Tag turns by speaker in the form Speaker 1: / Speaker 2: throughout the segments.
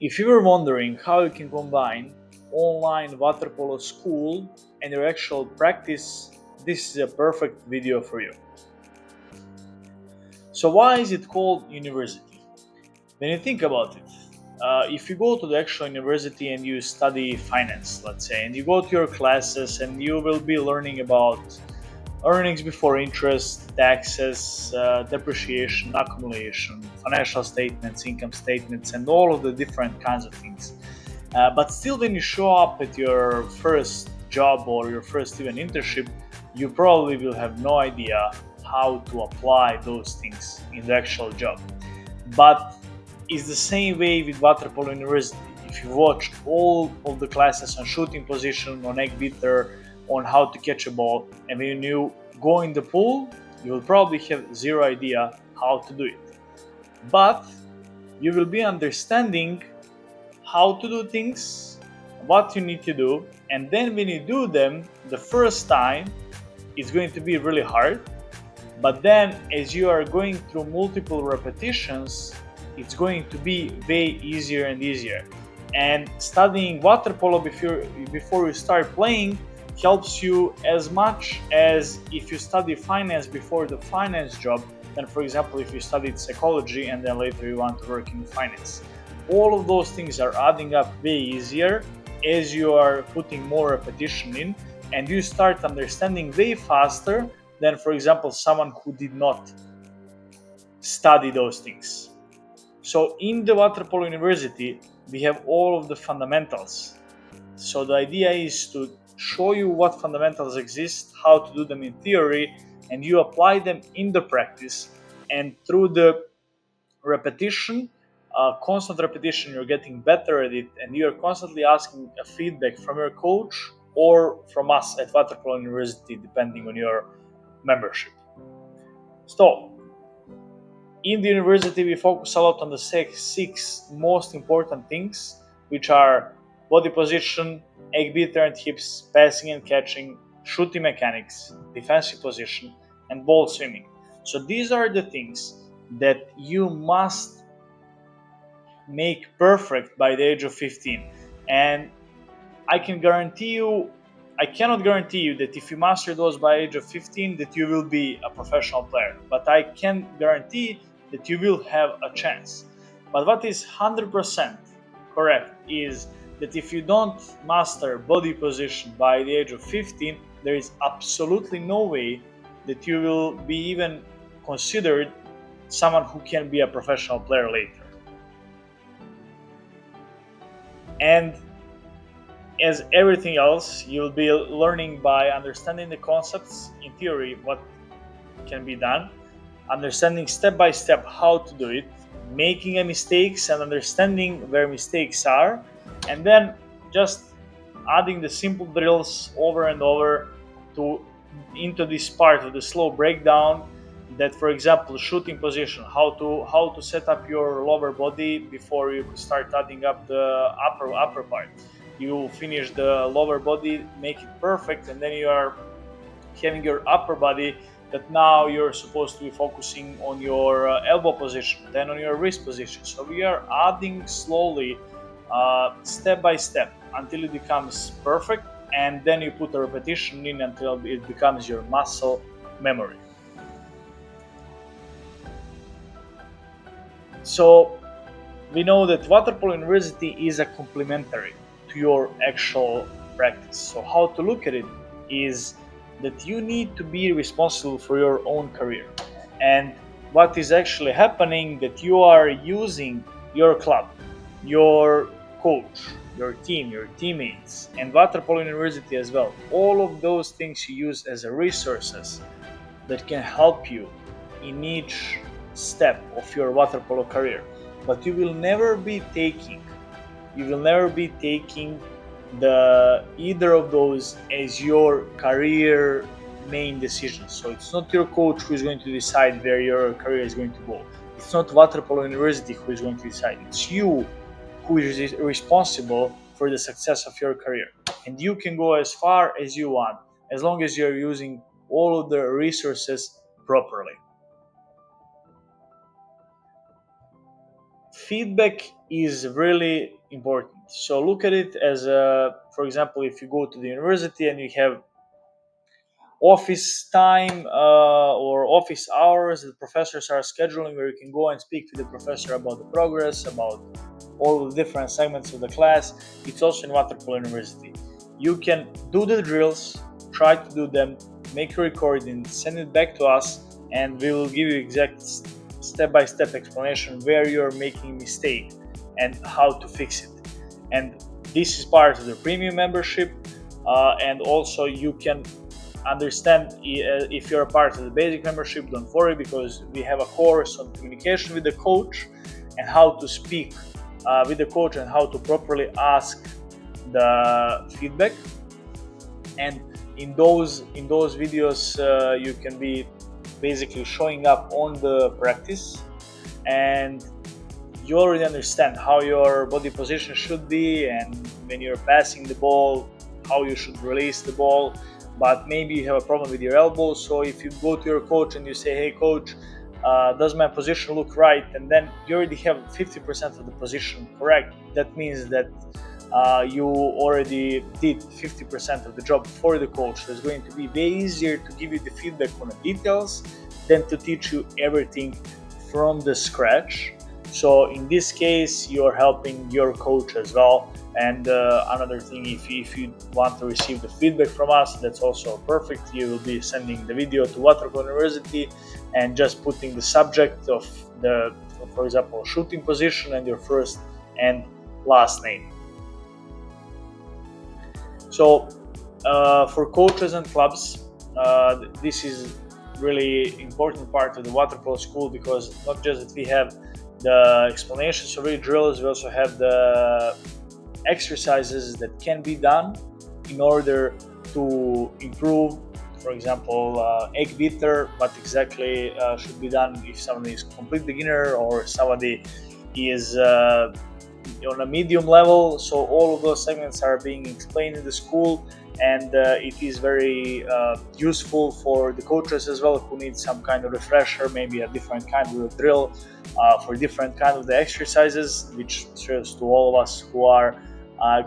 Speaker 1: If you were wondering how you can combine online water polo school and your actual practice, this is a perfect video for you. So why is it called university? When you think about it, if you go to the actual university and you study finance, let's say, and you go to your classes and you will be learning about earnings before interest, taxes, depreciation, accumulation, financial statements, income statements, and all of the different kinds of things. But still, when you show up at your first job or your first even internship, you probably will have no idea how to apply those things in the actual job. But it's the same way with Waterpolo University. If you watch all of the classes on shooting position, on egg beater, on how to catch a ball, and when you go in the pool, you will probably have zero idea how to do it. But you will be understanding how to do things, what you need to do, and then when you do them the first time, it's going to be really hard. But then, as you are going through multiple repetitions, it's going to be way easier and easier. And studying water polo before you start playing helps you as much as if you study finance before the finance job. Then, for example, if you studied psychology and then later you want to work in finance, all of those things are adding up way easier as you are putting more repetition in, and you start understanding way faster than, for example, someone who did not study those things. So in the Waterpolo University, we have all of the fundamentals. So the idea is to show you what fundamentals exist, how to do them in theory, and you apply them in the practice. And through the repetition, constant repetition, you're getting better at it, and you're constantly asking a feedback from your coach or from us at Waterpolo University, depending on your membership. So, in the university, we focus a lot on the six most important things, which are body position, egg beater and hips, passing and catching, shooting mechanics, defensive position, and ball swimming. So these are the things that you must make perfect by the age of 15. And I can guarantee you, I cannot guarantee you that if you master those by age of 15 that you will be a professional player, but I can guarantee that you will have a chance. But what is 100% correct is that if you don't master body position by the age of 15, there is absolutely no way that you will be even considered someone who can be a professional player later. And as everything else, you'll be learning by understanding the concepts in theory, what can be done, understanding step by step how to do it, making a mistakes and understanding where mistakes are, and then just adding the simple drills over and over to into this part of the slow breakdown. That, for example, shooting position, how to set up your lower body before you start adding up the upper part. You finish the lower body, make it perfect, and then you are having your upper body, that now you're supposed to be focusing on your elbow position, then on your wrist position. So we are adding slowly, step by step, until it becomes perfect, and then you put a repetition in until it becomes your muscle memory. So we know that Waterpolo University is a complementary to your actual practice. So how to look at it is that you need to be responsible for your own career. And what is actually happening, that you are using your club, your coach, your team, your teammates, and Waterpolo University as well. All of those things you use as a resources that can help you in each step of your water polo career. But you will never be taking the either of those as your career main decision. So it's not your coach who is going to decide where your career is going to go. It's not Water Polo University who is going to decide. It's you who is responsible for the success of your career. And you can go as far as you want as long as you're using all of the resources properly. feedback is really important. So look at it as a, for example, if you go to the university and you have office time or office hours that professors are scheduling, where you can go and speak to the professor about the progress, about all the different segments of the class. It's also in Waterpolo University. You can do the drills, try to do them, make a recording, send it back to us, and we will give you exact step-by-step explanation where you're making mistake and how to fix it. And this is part of the premium membership, and also you can understand if you're a part of the basic membership. Don't worry, because we have a course on communication with the coach and how to speak with the coach and how to properly ask the feedback. And in those videos, you can be basically showing up on the practice, and you already understand how your body position should be, and when you're passing the ball, how you should release the ball. But maybe you have a problem with your elbow, so if you go to your coach and you say, hey coach, does my position look right, and then you already have 50% of the position correct, that means that you already did 50% of the job for the coach. So it's going to be way easier to give you the feedback on the details than to teach you everything from the scratch. So in this case, you're helping your coach as well. And another thing, if you want to receive the feedback from us, that's also perfect. You will be sending the video to Waterpolo University and just putting the subject of the, for example, shooting position and your first and last name. So for coaches and clubs, this is really important part of the water polo school, because not just that we have the explanations of each drills, we also have the exercises that can be done in order to improve. For example, egg beater, what exactly should be done if somebody is complete beginner or somebody is on a medium level. So all of those segments are being explained in the school, and it is very useful for the coaches as well, who need some kind of refresher, maybe a different kind of drill for different kind of the exercises, which serves to all of us who are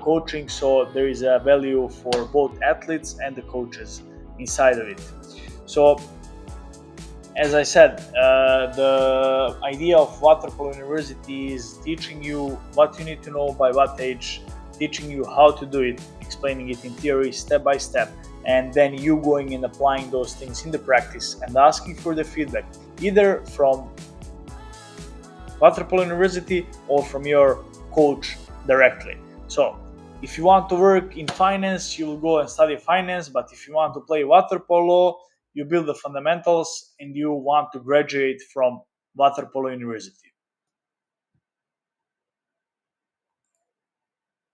Speaker 1: coaching. So there is a value for both athletes and the coaches inside of it. So as I said, the idea of Waterpolo University is teaching you what you need to know by what age, teaching you how to do it, explaining it in theory step by step, and then you going and applying those things in the practice and asking for the feedback, either from Waterpolo University or from your coach directly. So if you want to work in finance, you will go and study finance. But if you want to play water polo, you build the fundamentals and you want to graduate from Waterpolo University.